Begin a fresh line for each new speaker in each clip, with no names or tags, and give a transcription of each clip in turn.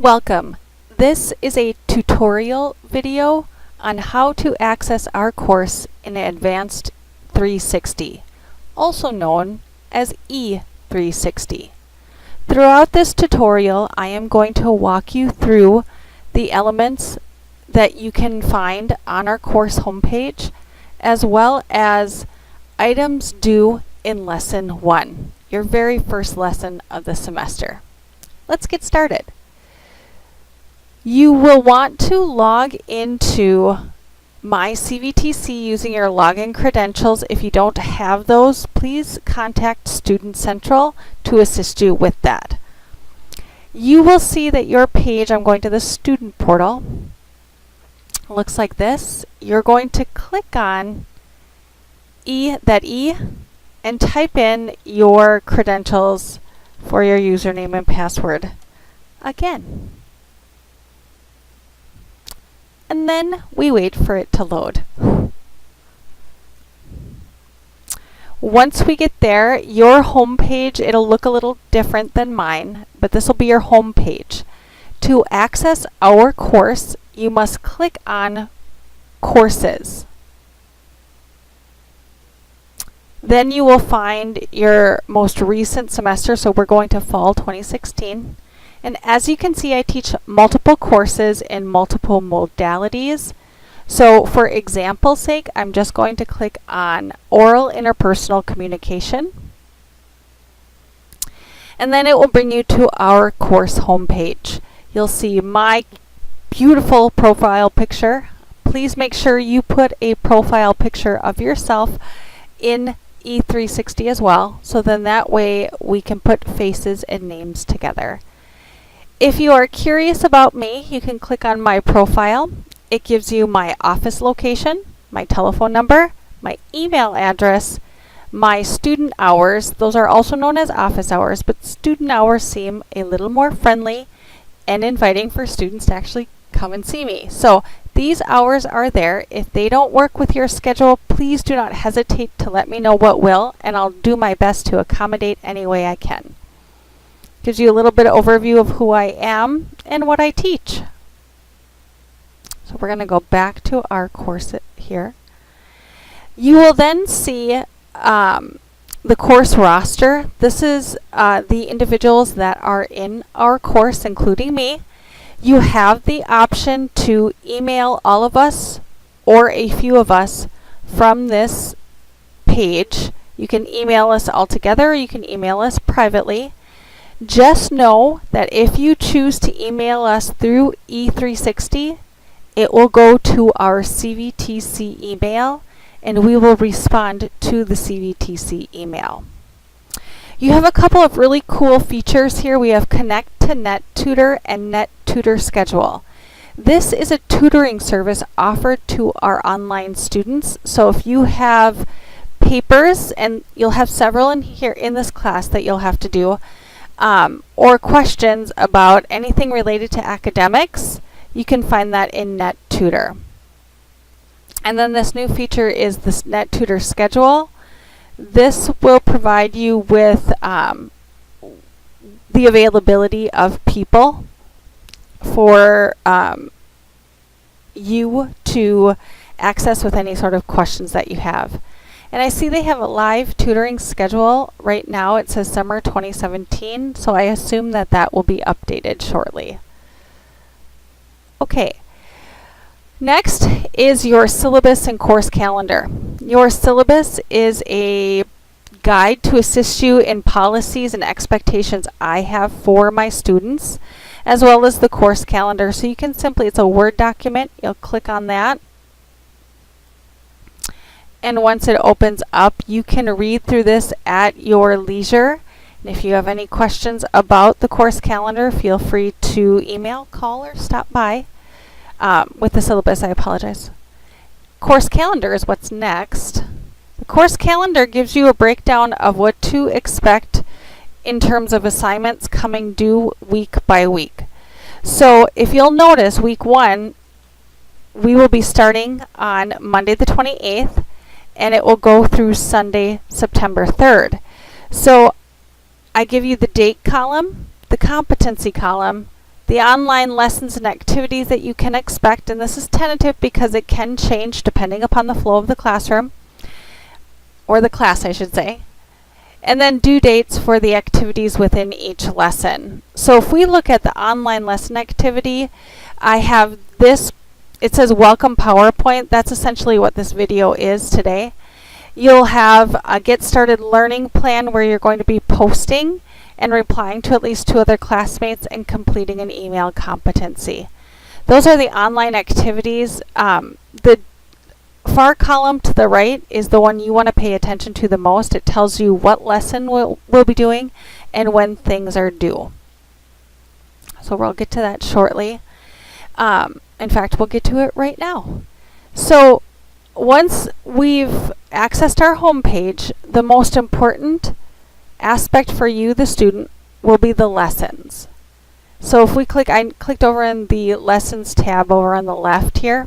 Welcome. This is a tutorial video on how to access our course in Advanced 360, also known as E360. Throughout this tutorial, I am going to walk you through the elements that you can find on our course homepage, as well as items due in Lesson 1, your very first lesson of the semester. Let's get started. You will want to log into My CVTC using your login credentials. If you don't have those, please contact Student Central to assist you with that. You will see that your page, I'm going to the student portal, looks like this. You're going to click on E and type in your credentials for your username and password again. And then we wait for it to load. Once we get there, your home page, it'll look a little different than mine, but this will be your home page. To access our course, you must click on Courses. Then you will find your most recent semester, so we're going to fall 2016. And as you can see, I teach multiple courses in multiple modalities. So for example's sake, I'm just going to click on Oral Interpersonal Communication. And then it will bring you to our course homepage. You'll see my beautiful profile picture. Please make sure you put a profile picture of yourself in E360 as well, so then that way we can put faces and names together. If you are curious about me, you can click on my profile. It gives you my office location, my telephone number, my email address, my student hours. Those are also known as office hours, but student hours seem a little more friendly and inviting for students to actually come and see me. So these hours are there. If they don't work with your schedule, please do not hesitate to let me know what will, and I'll do my best to accommodate any way I can. Gives you a little bit of overview of who I am and what I teach. So we're going to go back to our course here. You will then see the course roster. This is the individuals that are in our course, including me. You have the option to email all of us or a few of us from this page. You can email us all together, or you can email us privately. Just know that if you choose to email us through E360, it will go to our CVTC email, and we will respond to the CVTC email. You have a couple of really cool features here. We have Connect to NetTutor and NetTutor Schedule. This is a tutoring service offered to our online students. So if you have papers, and you'll have several in here in this class that you'll have to do, or questions about anything related to academics, you can find that in NetTutor. And then this new feature is this NetTutor Schedule. This will provide you with the availability of people for you to access with any sort of questions that you have. And I see they have a live tutoring schedule right now. It says summer 2017, so I assume that that will be updated shortly. Okay. Next is your syllabus and course calendar. Your syllabus is a guide to assist you in policies and expectations I have for my students, as well as the course calendar. So you can simply, it's a Word document, you'll click on that. And once it opens up, you can read through this at your leisure. And if you have any questions about the course calendar, feel free to email, call, or stop by. With the syllabus, I apologize. Course calendar is what's next. The course calendar gives you a breakdown of what to expect in terms of assignments coming due week by week. So if you'll notice, week 1, we will be starting on Monday the 28th, and it will go through Sunday, September 3rd. So I give you the date column, the competency column, the online lessons and activities that you can expect, and this is tentative because it can change depending upon the flow of the classroom, or the class I should say, and then due dates for the activities within each lesson. So if we look at the online lesson activity, I have this, it says welcome PowerPoint. That's essentially what this video is today. You'll have a get started learning plan where you're going to be posting and replying to at least 2 other classmates and completing an email competency. Those are the online activities. The far column to the right is the one you want to pay attention to the most. It tells you what lesson we'll be doing and when things are due. So we'll get to that shortly. In fact, we'll get to it right now. So once we've accessed our home page, the most important aspect for you, the student, will be the lessons. So if we I clicked over in the lessons tab over on the left here,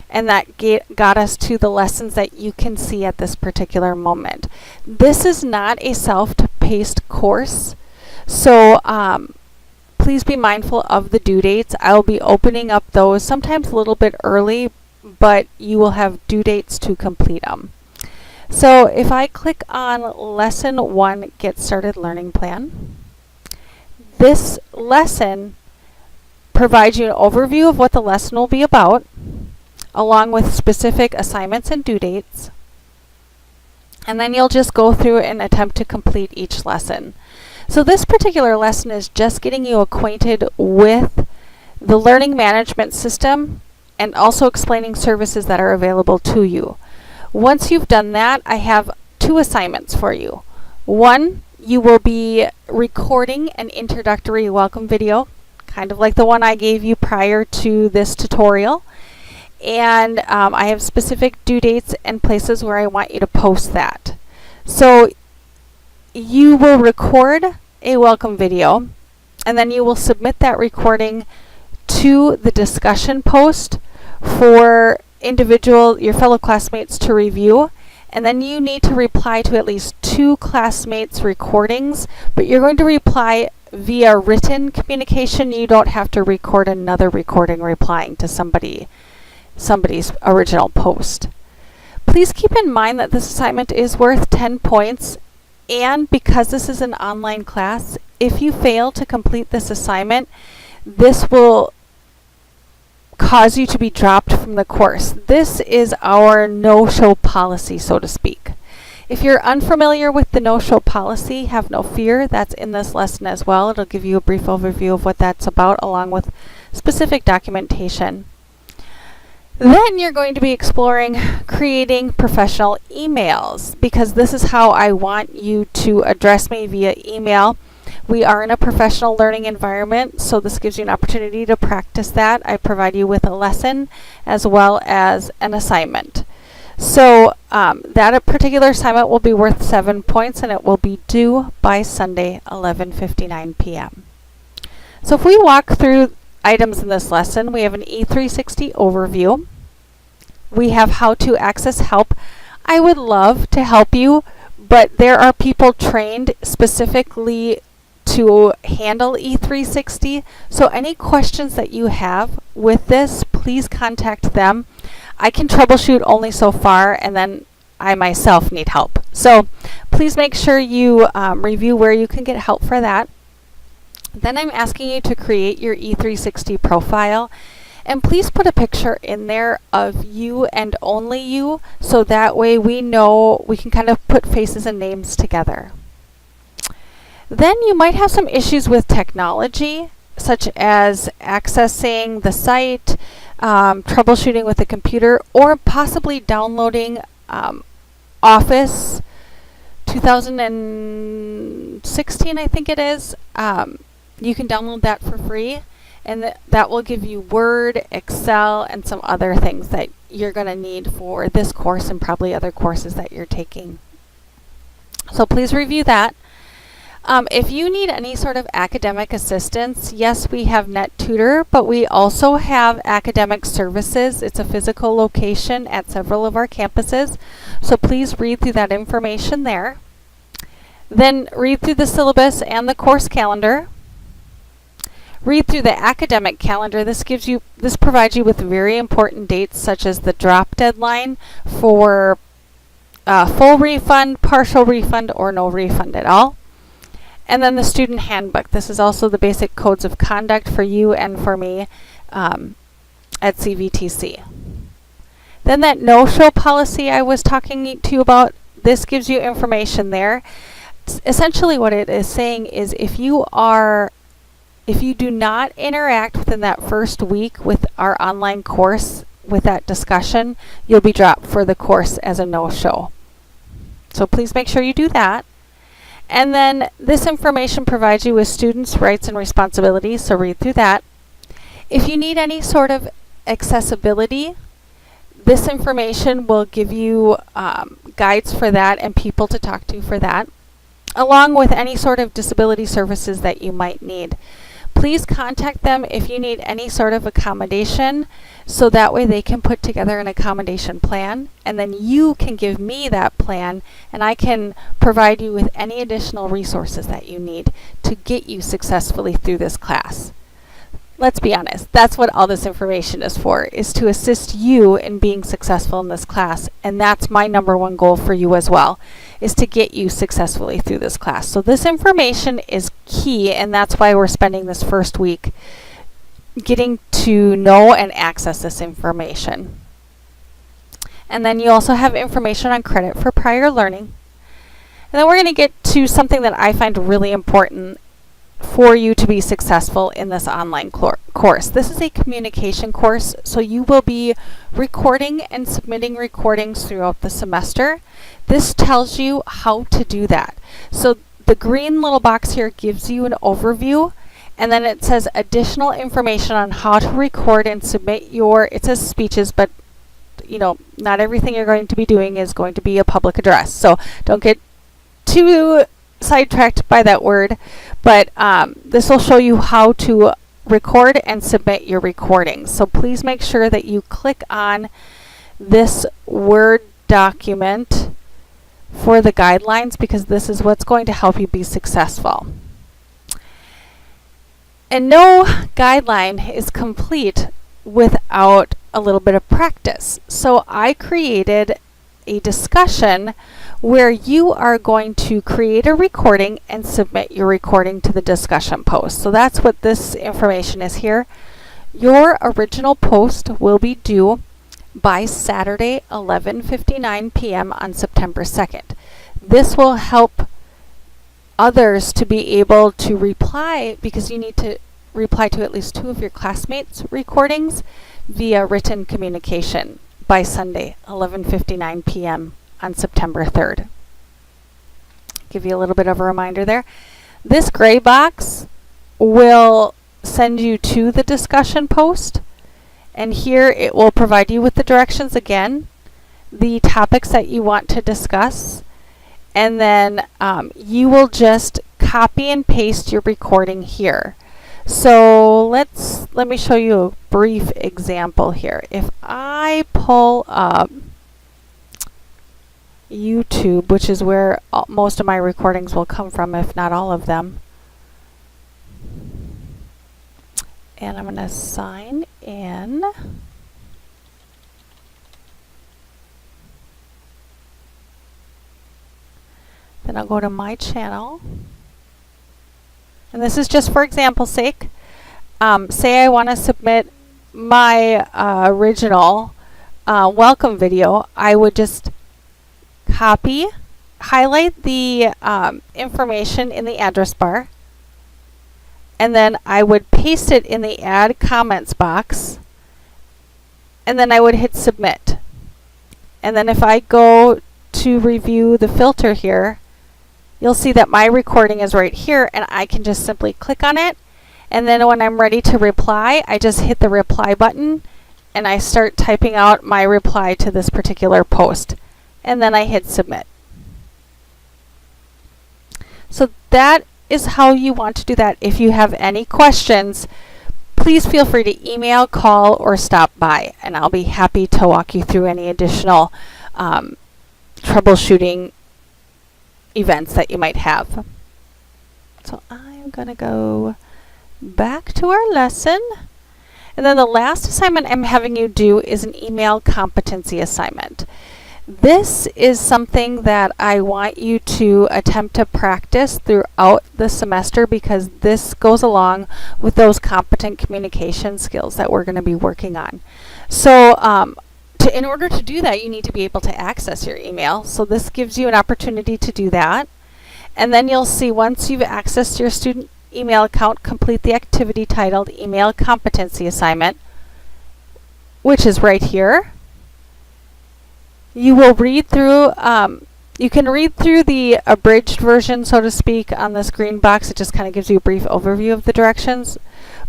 and that got us to the lessons that you can see at this particular moment. This is not a self-paced course, so please be mindful of the due dates. I'll be opening up those sometimes a little bit early, but you will have due dates to complete them. So if I click on Lesson 1, Get Started Learning Plan, this lesson provides you an overview of what the lesson will be about, along with specific assignments and due dates. And then you'll just go through and attempt to complete each lesson. So this particular lesson is just getting you acquainted with the learning management system and also explaining services that are available to you. Once you've done that, I have 2 assignments for you. One, you will be recording an introductory welcome video, kind of like the one I gave you prior to this tutorial. And I have specific due dates and places where I want you to post that. So you will record a welcome video, and then you will submit that recording to the discussion post for your fellow classmates to review, and then you need to reply to at least 2 classmates' recordings, but you're going to reply via written communication. You don't have to record another recording replying to somebody's original post. Please keep in mind that this assignment is worth 10 points, and because this is an online class, if you fail to complete this assignment, this will cause you to be dropped from the course. This is our no-show policy, so to speak. If you're unfamiliar with the no-show policy, have no fear. That's in this lesson as well. It'll give you a brief overview of what that's about, along with specific documentation. Then you're going to be exploring creating professional emails, because this is how I want you to address me, via email. We are in a professional learning environment, so this gives you an opportunity to practice that. I provide you with a lesson as well as an assignment. So that particular assignment will be worth 7 points, and it will be due by Sunday, 11:59 p.m. So if we walk through items in this lesson, we have an E360 overview. We have how to access help. I would love to help you, but there are people trained specifically to handle E360. So any questions that you have with this, please contact them. I can troubleshoot only so far, and then I myself need help. So please make sure you review where you can get help for that. Then I'm asking you to create your E360 profile, and please put a picture in there of you and only you, so that way we know we can kind of put faces and names together. Then you might have some issues with technology, such as accessing the site, troubleshooting with the computer, or possibly downloading Office 2016, I think it is. You can download that for free, and that will give you Word, Excel, and some other things that you're going to need for this course and probably other courses that you're taking. So please review that. If you need any sort of academic assistance, yes, we have NetTutor, but we also have academic services. It's a physical location at several of our campuses, so please read through that information there. Then read through the syllabus and the course calendar. Read through the academic calendar. This provides you with very important dates such as the drop deadline for full refund, partial refund, or no refund at all. And then the student handbook. This is also the basic codes of conduct for you and for me at CVTC. Then that no-show policy I was talking to you about, this gives you information there. Essentially what it is saying is if you do not interact within that first week with our online course with that discussion, you'll be dropped for the course as a no-show. So please make sure you do that. And then this information provides you with students' rights and responsibilities, so read through that. If you need any sort of accessibility, this information will give you guides for that and people to talk to for that, along with any sort of disability services that you might need. Please contact them if you need any sort of accommodation, so that way they can put together an accommodation plan, and then you can give me that plan, and I can provide you with any additional resources that you need to get you successfully through this class. Let's be honest, that's what all this information is for, is to assist you in being successful in this class, and that's my number one goal for you as well, is to get you successfully through this class. So this information is key, and that's why we're spending this first week getting to know and access this information. And then you also have information on credit for prior learning. And then we're going to get to something that I find really important for you to be successful in this online course. This is a communication course, so you will be recording and submitting recordings throughout the semester. This tells you how to do that. So the green little box here gives you an overview, and then it says additional information on how to record and submit it says speeches, but not everything you're going to be doing is going to be a public address. So don't get too sidetracked by that word, but this will show you how to record and submit your recordings. So please make sure that you click on this Word document for the guidelines, because this is what's going to help you be successful. And no guideline is complete without a little bit of practice. So I created a discussion where you are going to create a recording and submit your recording to the discussion post. So that's what this information is here. Your original post will be due by Saturday, 11:59 p.m. on September 2nd. This will help others to be able to reply, because you need to reply to at least 2 of your classmates' recordings via written communication by Sunday, 11:59 p.m. on September 3rd. Give you a little bit of a reminder there. This gray box will send you to the discussion post, and here it will provide you with the directions again, the topics that you want to discuss, and then you will just copy and paste your recording here. So let me show you a brief example here. If I pull up YouTube, which is where most of my recordings will come from, if not all of them, and I'm going to sign in. Then I'll go to my channel. And this is just for example's sake. Say I want to submit my original welcome video. I would just copy, highlight the information in the address bar, and then I would paste it in the add comments box, and then I would hit submit. And then if I go to review the filter here, you'll see that my recording is right here, and I can just simply click on it, and then when I'm ready to reply, I just hit the reply button and I start typing out my reply to this particular post, and then I hit submit. So that is how you want to do that. If you have any questions, please feel free to email, call, or stop by, and I'll be happy to walk you through any additional troubleshooting events that you might have. So I'm going to go back to our lesson. And then the last assignment I'm having you do is an email competency assignment. This is something that I want you to attempt to practice throughout the semester because this goes along with those competent communication skills that we're going to be working on. So in order to do that, you need to be able to access your email. So this gives you an opportunity to do that. And then you'll see once you've accessed your student email account, complete the activity titled Email Competency Assignment, which is right here. You will read through, you can read through the abridged version, so to speak, on this green box. It just kind of gives you a brief overview of the directions.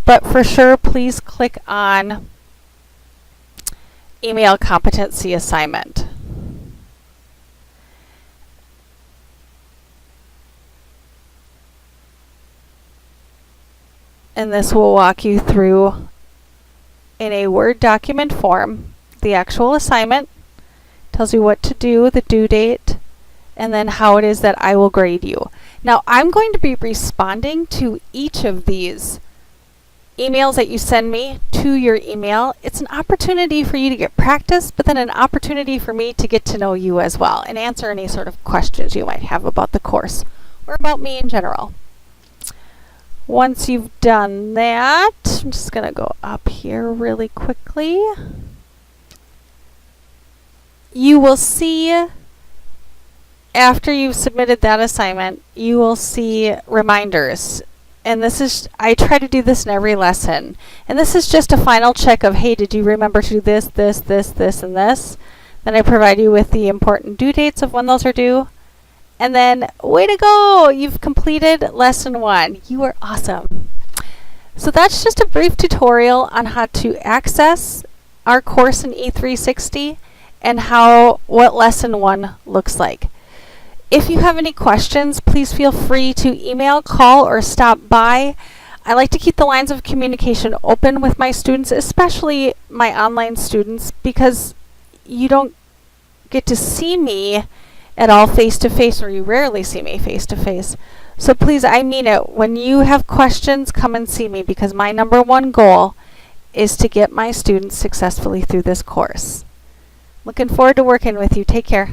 But for sure, please click on Email Competency Assignment. And this will walk you through, in a Word document form, the actual assignment. Tells you what to do, the due date, and then how it is that I will grade you. Now, I'm going to be responding to each of these emails that you send me to your email. It's an opportunity for you to get practice, but then an opportunity for me to get to know you as well and answer any sort of questions you might have about the course or about me in general. Once you've done that, I'm just going to go up here really quickly. You will see, after you've submitted that assignment, you will see reminders. And this is, I try to do this in every lesson. And this is just a final check of, hey, did you remember to do this, this, this, this, and this? Then I provide you with the important due dates of when those are due. And then, way to go! You've completed lesson 1. You are awesome. So that's just a brief tutorial on how to access our course in E360 and what lesson 1 looks like. If you have any questions, please feel free to email, call, or stop by. I like to keep the lines of communication open with my students, especially my online students, because you don't get to see me at all face-to-face, or you rarely see me face-to-face. So please, I mean it. When you have questions, come and see me, because my number 1 goal is to get my students successfully through this course. Looking forward to working with you. Take care.